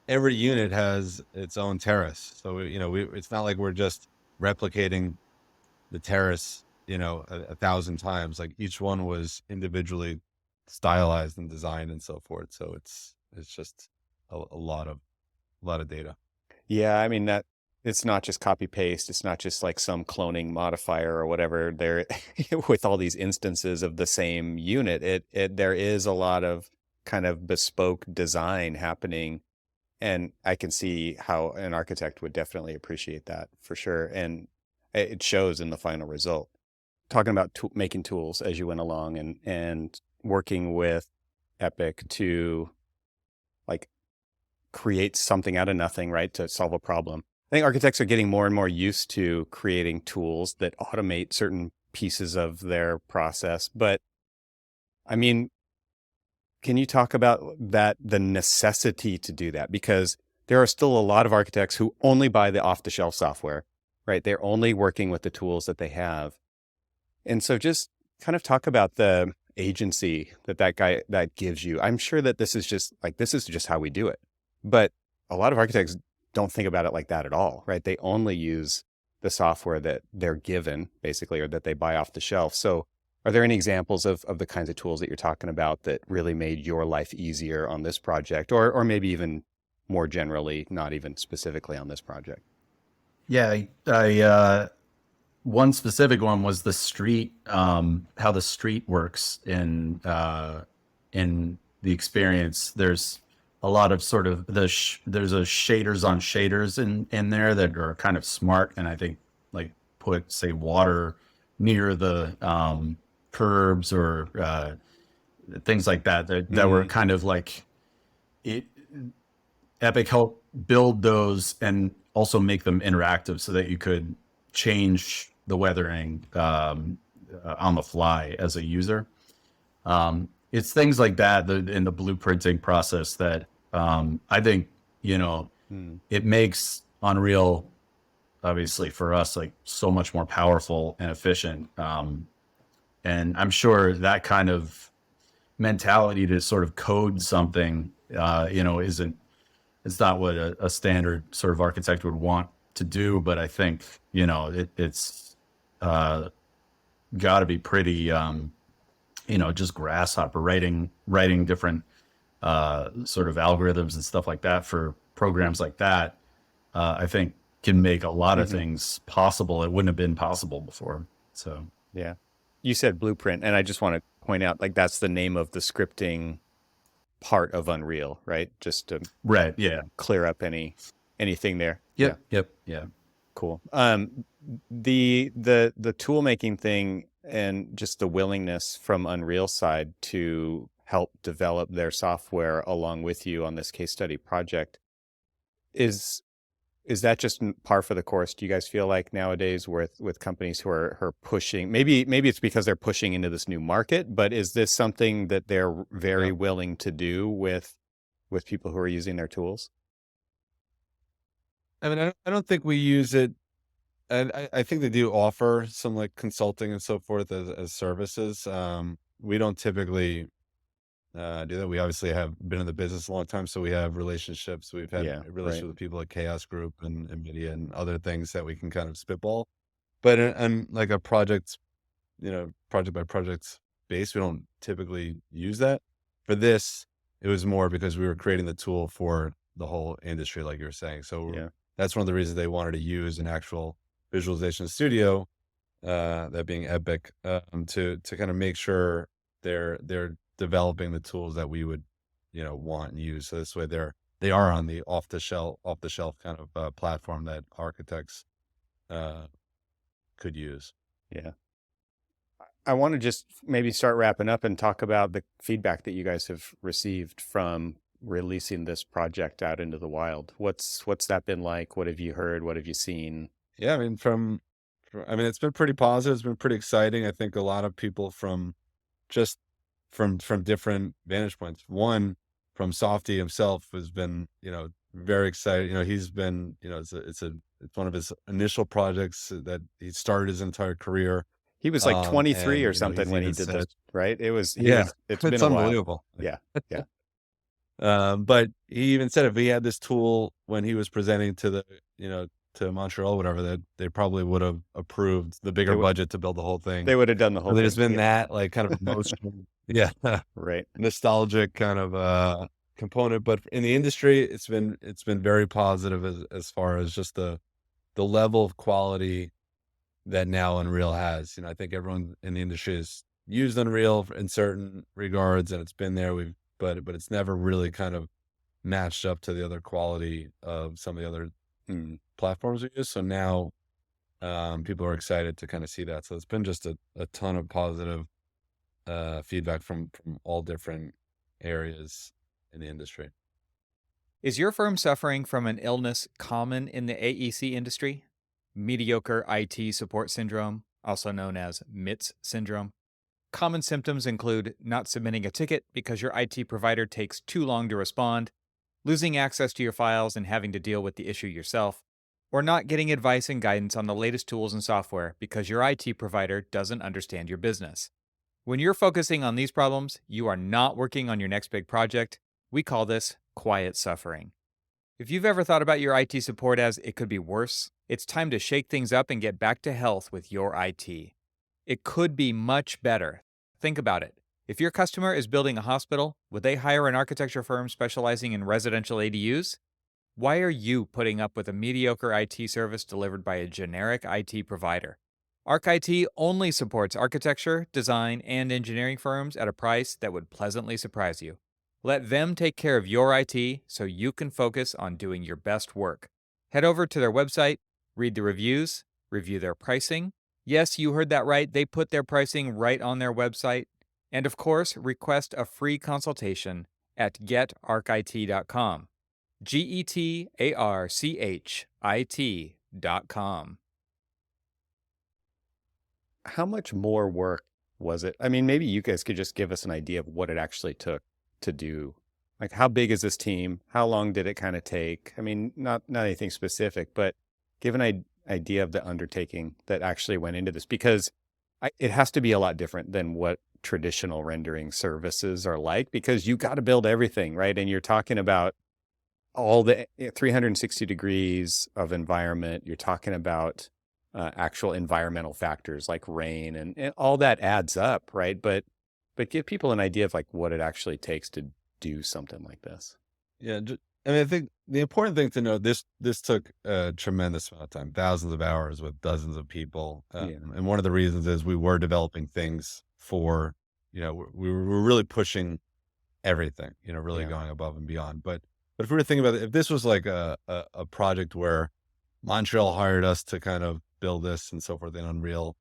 unit has its own terrace. So it's not like we're just replicating the terrace, 1,000 times. Like each one was individually stylized and designed and so forth. So it's just a lot of data. Yeah, I mean that it's not just copy paste. It's not just like some cloning modifier or whatever. There, with all these instances of the same unit, there is a lot of kind of bespoke design happening, and I can see how an architect would definitely appreciate that for sure, and it shows in the final result. Talking about making tools as you went along and working with Epic to like create something out of nothing, right? To solve a problem. I think architects are getting more and more used to creating tools that automate certain pieces of their process. But I mean, can you talk about the necessity to do that? Because there are still a lot of architects who only buy the off-the-shelf software, right? They're only working with the tools that they have. And so just kind of talk about the agency that gives you. I'm sure that this is just how we do it. But a lot of architects don't think about it like that at all, right? They only use the software that they're given, basically, or that they buy off the shelf. So are there any examples of the kinds of tools that you're talking about that really made your life easier on this project, or maybe even more generally, not even specifically on this project? yeah, I one specific one was the street, how the street works in the experience. There's a lot of sort of there's a shaders on shaders in there that are kind of smart, and I think like put, say, water near the curbs or things like that were kind of like it. Epic helped build those and also make them interactive so that you could change the weathering on the fly as a user. It's things like that in the blueprinting process that I think, it makes Unreal, obviously for us, like so much more powerful and efficient. And I'm sure that kind of mentality to sort of code something, it's not what a standard sort of architect would want to do. But I think, it's got to be pretty, just grasshopper writing different sort of algorithms and stuff like that for programs like that. I think can make a lot of things possible. It wouldn't have been possible before. So yeah, you said blueprint, and I just want to point out, like, that's the name of the scripting part of Unreal, right? Just to clear up anything there. Yeah. Cool. The tool making thing and just the willingness from Unreal side to help develop their software along with you on this case study project, is that just par for the course? Do you guys feel like nowadays with companies who are pushing, maybe it's because they're pushing into this new market, but is this something that they're very willing to do with people who are using their tools? I mean, I don't think we use it, and I think they do offer some like consulting and so forth as services. We don't typically do that. We obviously have been in the business a long time, so we have relationships. We've had relationships with people like Chaos Group and NVIDIA and other things that we can kind of spitball. But on like a project by project base, we don't typically use that. For this, it was more because we were creating the tool for the whole industry, like you were saying. So that's one of the reasons they wanted to use an actual visualization studio, that being Epic, to kind of make sure they're developing the tools that we would, want and use. So this way they are on the off the shelf kind of platform that architects could use. Yeah. I want to just maybe start wrapping up and talk about the feedback that you guys have received from releasing this project out into the wild. What's that been like? What have you heard? What have you seen? Yeah, I mean, it's been pretty positive. It's been pretty exciting. I think a lot of people from just from different vantage points. One, from Safdie himself has been, very excited. He's been, it's one of his initial projects that he started his entire career. He was like 23 And, or something when he did this, right? It's it's been a while. unbelievable. Yeah. Yeah. But he even said if he had this tool when he was presenting to the, to Montreal, whatever, that they probably would have approved the bigger budget to build the whole thing. They would have done the whole So thing. there's been that like kind of emotional, right, nostalgic kind of component. But in the industry, it's been very positive as far as just the level of quality that now Unreal has. I think everyone in the industry has used Unreal in certain regards, and it's been there. But it's never really kind of matched up to the other quality of some of the other platforms we use. So now people are excited to kind of see that. So it's been just a ton of positive feedback from all different areas in the industry. Is your firm suffering from an illness common in the AEC industry? Mediocre IT support syndrome, also known as MITS syndrome. Common symptoms include not submitting a ticket because your IT provider takes too long to respond, losing access to your files and having to deal with the issue yourself, or not getting advice and guidance on the latest tools and software because your IT provider doesn't understand your business. When you're focusing on these problems, you are not working on your next big project. We call this quiet suffering. If you've ever thought about your IT support as it could be worse, it's time to shake things up and get back to health with your IT. It could be much better. Think about it. If your customer is building a hospital, would they hire an architecture firm specializing in residential ADUs? Why are you putting up with a mediocre IT service delivered by a generic IT provider? ArcIT only supports architecture, design, and engineering firms at a price that would pleasantly surprise you. Let them take care of your IT so you can focus on doing your best work. Head over to their website, read the reviews, review their pricing. Yes, you heard that right. They put their pricing right on their website. And of course, request a free consultation at getarchit.com. getarchit.com. How much more work was it? I mean, maybe you guys could just give us an idea of what it actually took to do. Like, how big is this team? How long did it kind of take? I mean, not anything specific, but give an idea of the undertaking that actually went into this, because it has to be a lot different than what traditional rendering services are like, because you got to build everything, right? And you're talking about all the 360 degrees of environment. You're talking about actual environmental factors like rain and all that adds up, right? But give people an idea of like what it actually takes to do something like this. Yeah, I think the important thing to know, this took a tremendous amount of time, thousands of hours with dozens of people. And one of the reasons is we were developing things for, we were really pushing everything, really going above and beyond. But if we were thinking about it, if this was like a project where Montreal hired us to kind of build this and so forth in Unreal,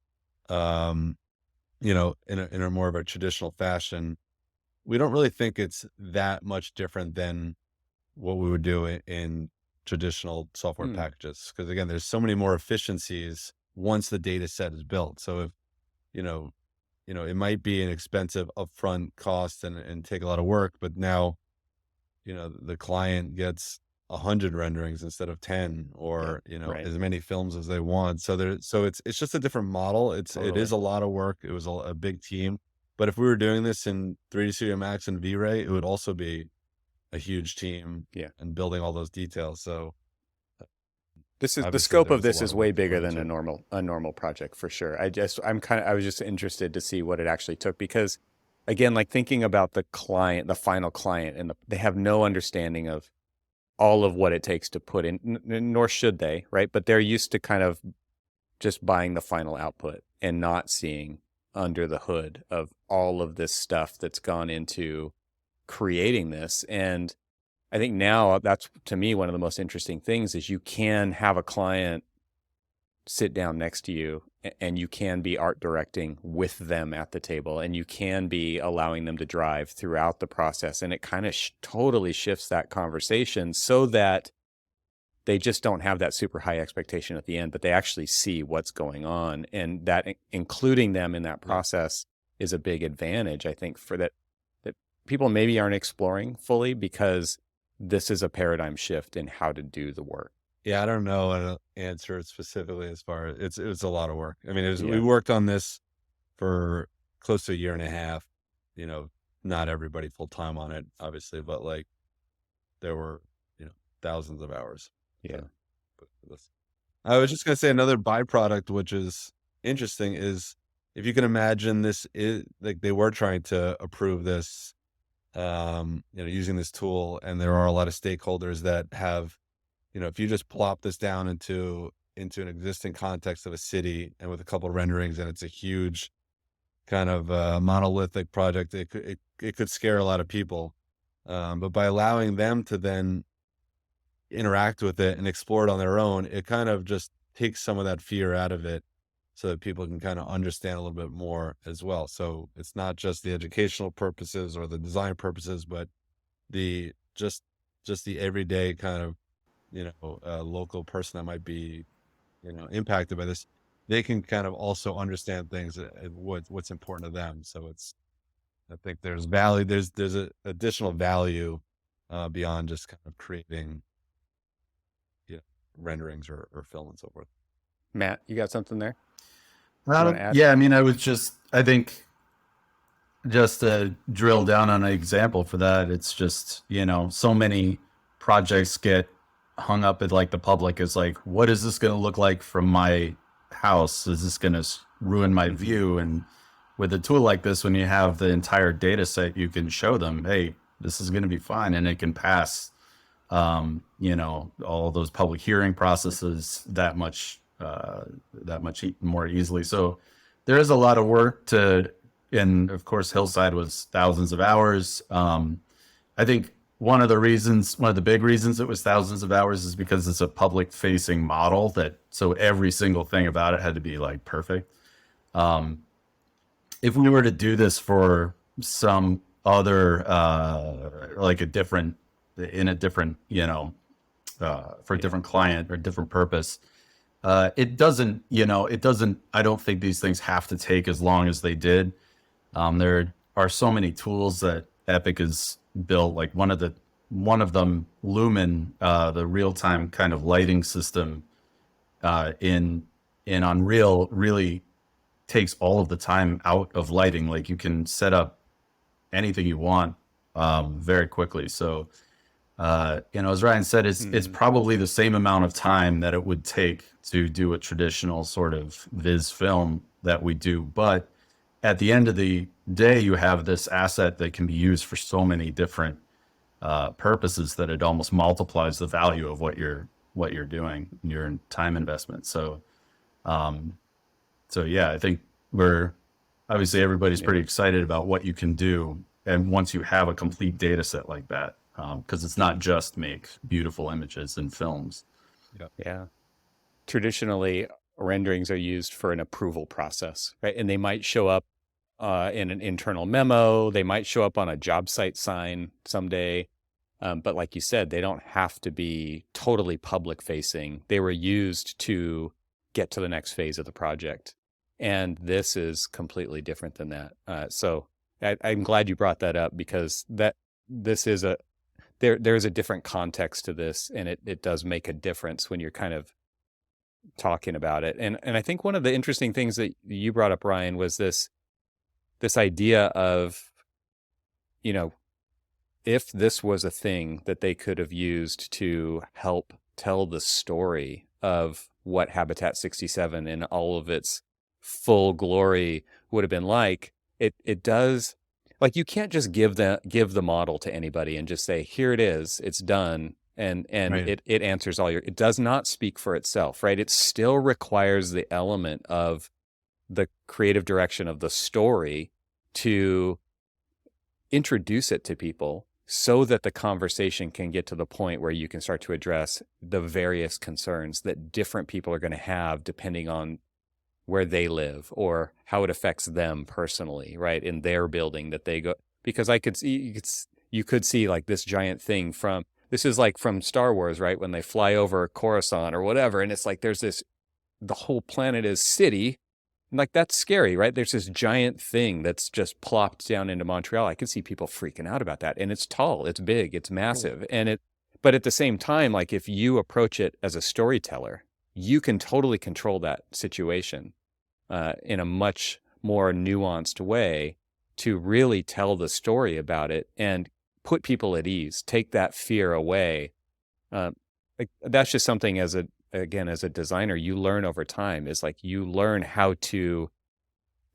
in a more of a traditional fashion, we don't really think it's that much different than what we would do in traditional software packages. Because again, there's so many more efficiencies once the data set is built. So if, it might be an expensive upfront cost and take a lot of work, but now, the client gets 100 renderings instead of 10, or, as many films as they want. So it's just a different model. It is a lot of work. It was a big team. But if we were doing this in 3D Studio Max and V-Ray, it would also be a huge team and building all those details. So this is the scope of this is way bigger than a normal project for sure. I was just interested to see what it actually took, because again, like thinking about the client, the final client, and they have no understanding of all of what it takes to put in, nor should they, right? But they're used to kind of just buying the final output and not seeing under the hood of all of this stuff that's gone into creating this. And I think now that's, to me, one of the most interesting things is you can have a client sit down next to you and you can be art directing with them at the table, and you can be allowing them to drive throughout the process. And it kind of totally shifts that conversation so that they just don't have that super high expectation at the end, but they actually see what's going on. And that including them in that process is a big advantage, I think, for that people maybe aren't exploring fully, because this is a paradigm shift in how to do the work. Yeah, I don't know an answer specifically as far as it was a lot of work. I mean, we worked on this for close to a year and a half, not everybody full time on it, obviously, but like there were, thousands of hours. Yeah. So, I was just going to say another byproduct, which is interesting, is if you can imagine this is like they were trying to approve this, using this tool, and there are a lot of stakeholders that have, if you just plop this down into an existing context of a city and with a couple of renderings, and it's a huge kind of monolithic project, it could scare a lot of people. But by allowing them to then interact with it and explore it on their own, it kind of just takes some of that fear out of it, so that people can kind of understand a little bit more as well. So it's not just the educational purposes or the design purposes, but the just the everyday kind of local person that might be impacted by this, they can kind of also understand things, what's important to them. So I think there's value, there's a additional value beyond just kind of creating renderings or film and so forth. Matt, you got something there? Yeah, I mean, I think just to drill down on an example for that, it's just, so many projects get hung up at like the public is like, what is this going to look like from my house? Is this going to ruin my view? And with a tool like this, when you have the entire data set, you can show them, hey, this is going to be fine, and it can pass, all those public hearing processes that much more easily. So there is a lot of work and of course, Hillside was thousands of hours. I think one of the big reasons it was thousands of hours is because it's a public facing model, so every single thing about it had to be like perfect. If we were to do this for some other, like a different for a different client or different purpose, it doesn't, I don't think these things have to take as long as they did. There are so many tools that Epic has built, like one of them, Lumen, the real-time kind of lighting system in Unreal really takes all of the time out of lighting. Like you can set up anything you want very quickly. So as Ryan said, it's probably the same amount of time that it would take to do a traditional sort of viz film that we do. But at the end of the day, you have this asset that can be used for so many different purposes that it almost multiplies the value of what you're doing, your time investment. So yeah, I think obviously everybody's pretty excited about what you can do. And once you have a complete data set like that, because it's not just make beautiful images and films. Yeah. Traditionally, renderings are used for an approval process, right? And they might show up in an internal memo. They might show up on a job site sign someday. But like you said, they don't have to be totally public facing. They were used to get to the next phase of the project. And this is completely different than that. So I'm glad you brought that up, because this is there's a different context to this, and it does make a difference when you're kind of talking about it. And I think one of the interesting things that you brought up, Ryan, was this idea of, if this was a thing that they could have used to help tell the story of what Habitat 67 in all of its full glory would have been like, it does. Like, you can't just give the model to anybody and just say, here it is, it's done, and Right. it answers all it does not speak for itself, right? It still requires the element of the creative direction of the story to introduce it to people so that the conversation can get to the point where you can start to address the various concerns that different people are going to have depending on where they live or how it affects them personally, right? In their building that they go, because I could see, you could see like this giant thing from, this is like from Star Wars, right? When they fly over Coruscant or whatever. And it's like, there's this, the whole planet is city. And like, that's scary, right? There's this giant thing that's just plopped down into Montreal. I can see people freaking out about that. And it's tall, it's big, it's massive. But at the same time, like if you approach it as a storyteller, you can totally control that situation in a much more nuanced way to really tell the story about it and put people at ease, take that fear away. Like that's just something as a designer, you learn over time, is like you learn how to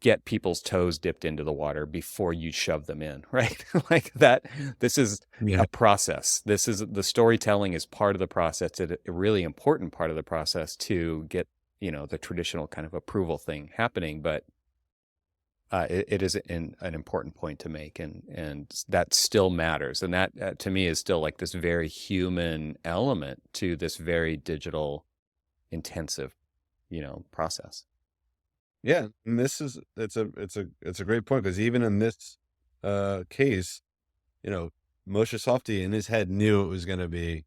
get people's toes dipped into the water before you shove them in, right? Like that, this is a process. This is, the storytelling is part of the process. It's a really important part of the process to get, the traditional kind of approval thing happening, but it is an important point to make, and that still matters. And that to me is still like this very human element to this very digital intensive, process. Yeah, and it's a great point, because even in this case, Moshe Safdie in his head knew it was going to be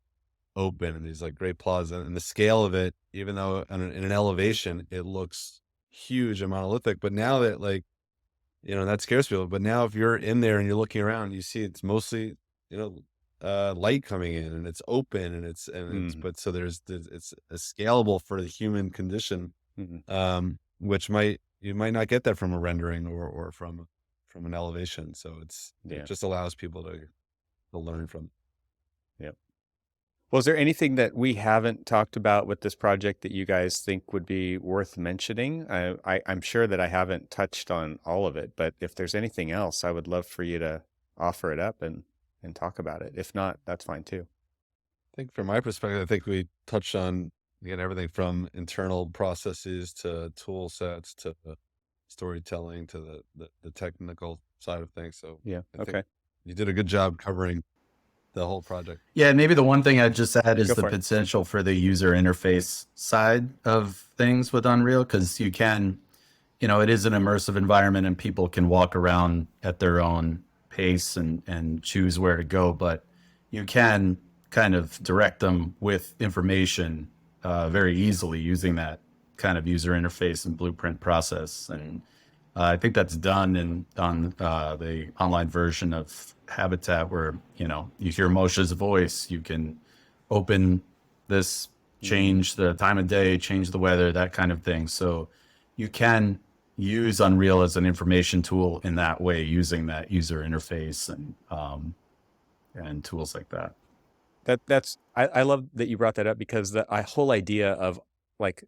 open and these like great plaza, and the scale of it, even though in an elevation it looks huge and monolithic, but now that like that scares people. But now if you're in there and you're looking around, you see it's mostly light coming in, and it's open, and it's but so it's scalable for the human condition, which you might not get that from a rendering or from an elevation. So it just allows people to learn from. Yep. Well, is there anything that we haven't talked about with this project that you guys think would be worth mentioning? I'm sure that I haven't touched on all of it, but if there's anything else, I would love for you to offer it up and talk about it. If not, that's fine too. I think from my perspective, I think we touched on, again, everything from internal processes to tool sets to storytelling to the technical side of things. So yeah, I okay. think you did a good job covering the whole project. Yeah, and maybe the one thing I'd just add is the potential for the user interface side of things with Unreal, because you can, it is an immersive environment and people can walk around at their own pace and choose where to go, but you can kind of direct them with information very easily using that kind of user interface and blueprint process. And I think that's done on the online version of Habitat, where you hear Moshe's voice, you can open this, change the time of day, change the weather, that kind of thing. So you can use Unreal as an information tool in that way, using that user interface and tools like that. I love that you brought that up, because the whole idea of, like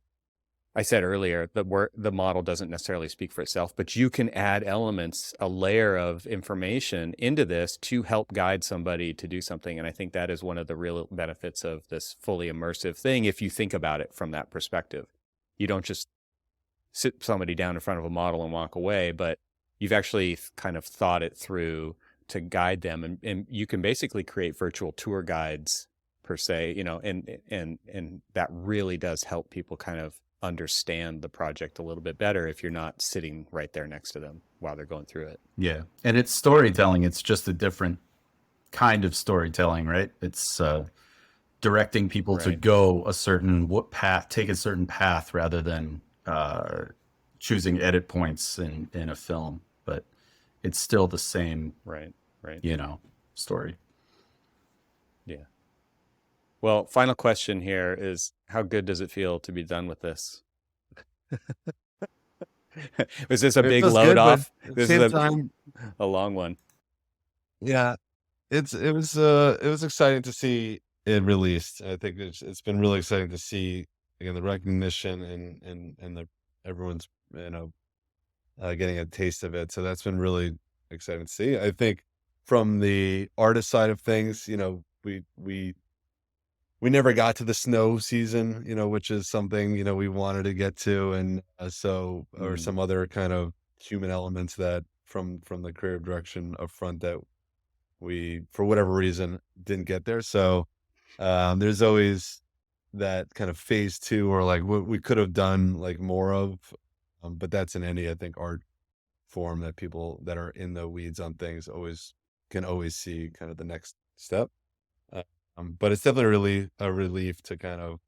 I said earlier, the model doesn't necessarily speak for itself, but you can add elements, a layer of information into this to help guide somebody to do something. And I think that is one of the real benefits of this fully immersive thing. If you think about it from that perspective, you don't just sit somebody down in front of a model and walk away, but you've actually kind of thought it through to guide them. And you can basically create virtual tour guides per se, and that really does help people kind of understand the project a little bit better if you're not sitting right there next to them while they're going through it. Yeah. And it's storytelling. It's just a different kind of storytelling, right? It's directing people to go a certain path, take a certain path, rather than choosing edit points in a film. But it's still the same, right. story. Yeah. Well, final question here is, how good does it feel to be done with this? Was this a big load off? This is a long one. Yeah, it was exciting to see it released. I think it's been really exciting to see, again, the recognition and everyone's getting a taste of it. So that's been really exciting to see. I think from the artist side of things, we we never got to the snow season, which is something, we wanted to get to. And or some other kind of human elements that from the creative direction up front that we, for whatever reason, didn't get there. So there's always that kind of phase 2 or like what we could have done like more of. But that's in any, I think, art form that people that are in the weeds on things can always see kind of the next step. But it's definitely really a relief to kind of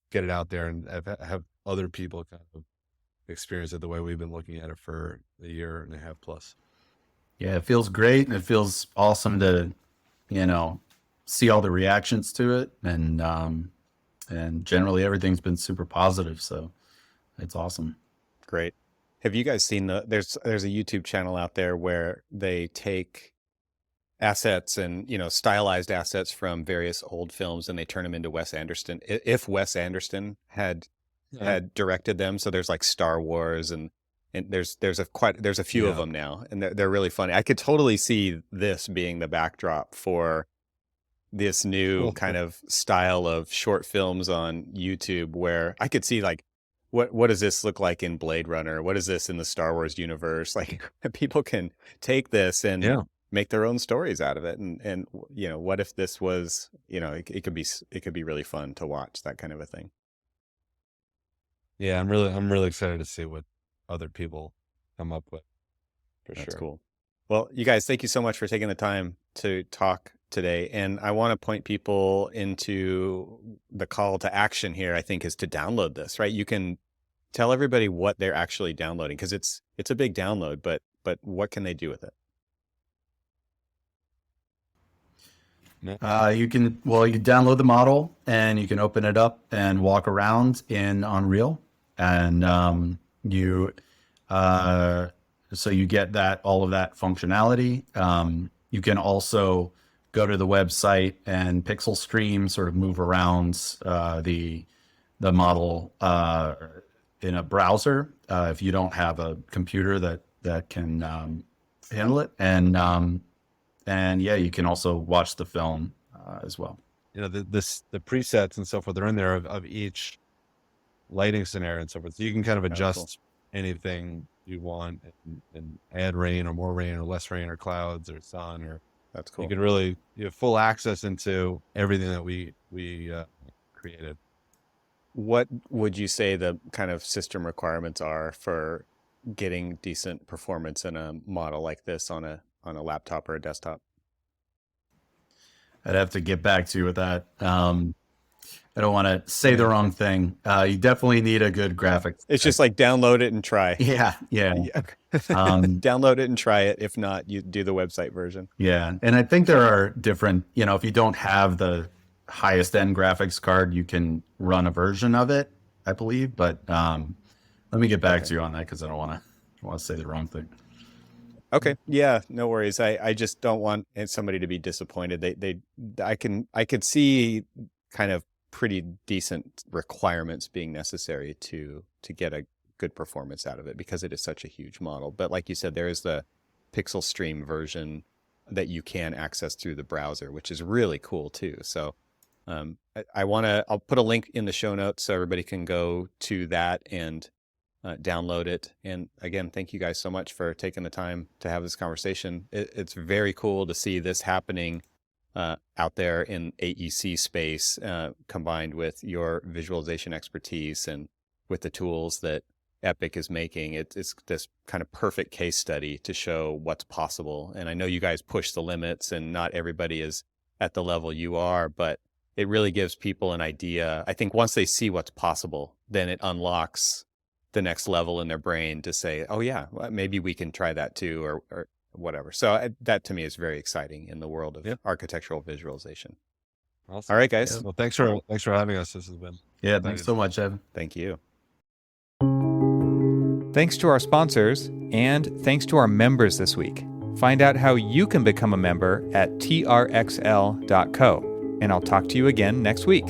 get it out there and have other people kind of experience it the way we've been looking at it for a year and a half plus. Yeah, it feels great. It feels awesome to, see all the reactions to it, and generally everything's been super positive. So it's awesome. Great. Have you guys seen there's a YouTube channel out there where they take assets and, stylized assets from various old films and they turn them into Wes Anderson. If Wes Anderson had directed them. So there's like Star Wars and there's a few of them now, and they're really funny. I could totally see this being the backdrop for this new kind of style of short films on YouTube, where I could see like, what does this look like in Blade Runner? What is this in the Star Wars universe? Like people can take this and make their own stories out of it. And what if this was, it could be really fun to watch, that kind of a thing. Yeah, I'm really excited to see what other people come up with. That's cool. Well, you guys, thank you so much for taking the time to talk today. And I want to point people into the call to action here, I think, is to download this, right? You can tell everybody what they're actually downloading, because it's a big download, but what can they do with it? You can download the model and you can open it up and walk around in Unreal, and so you get all of that functionality. You can also go to the website and pixel stream, sort of move around the model in a browser if you don't have a computer that can handle it. And yeah, you can also watch the film as well. The presets and so forth, they're in there of each lighting scenario and so forth. So you can kind of adjust anything you want and add rain or more rain or less rain or clouds or sun, or that's cool. You can really, you have full access into everything that we created. What would you say the kind of system requirements are for getting decent performance in a model like this on a laptop or a desktop? I'd have to get back to you with that. I don't want to say the wrong thing. You definitely need a good graphics. It's just like download it and try. Yeah. Download it and try it. If not, you do the website version. Yeah. And I think there are different, if you don't have the highest end graphics card, you can run a version of it, I believe. But let me get back to you on that, because I don't want to say the wrong thing. Okay. Yeah, no worries. I just don't want somebody to be disappointed. I could see kind of pretty decent requirements being necessary to get a good performance out of it, because it is such a huge model. But like you said, there is the pixel stream version that you can access through the browser, which is really cool too. So I'll put a link in the show notes so everybody can go to that and download it. And again, thank you guys so much for taking the time to have this conversation. It's very cool to see this happening out there in AEC space, combined with your visualization expertise and with the tools that Epic is making. It's this kind of perfect case study to show what's possible. And I know you guys push the limits, and not everybody is at the level you are, but it really gives people an idea. I think once they see what's possible, then it unlocks the next level in their brain to say, oh yeah, well, maybe we can try that too, or whatever. So that to me is very exciting in the world of architectural visualization. Awesome. All right, guys. Yeah. Well, thanks for having us. This has been thanks so much, Evan. Thank you. Thanks to our sponsors, and thanks to our members this week. Find out how you can become a member at trxl.co, and I'll talk to you again next week.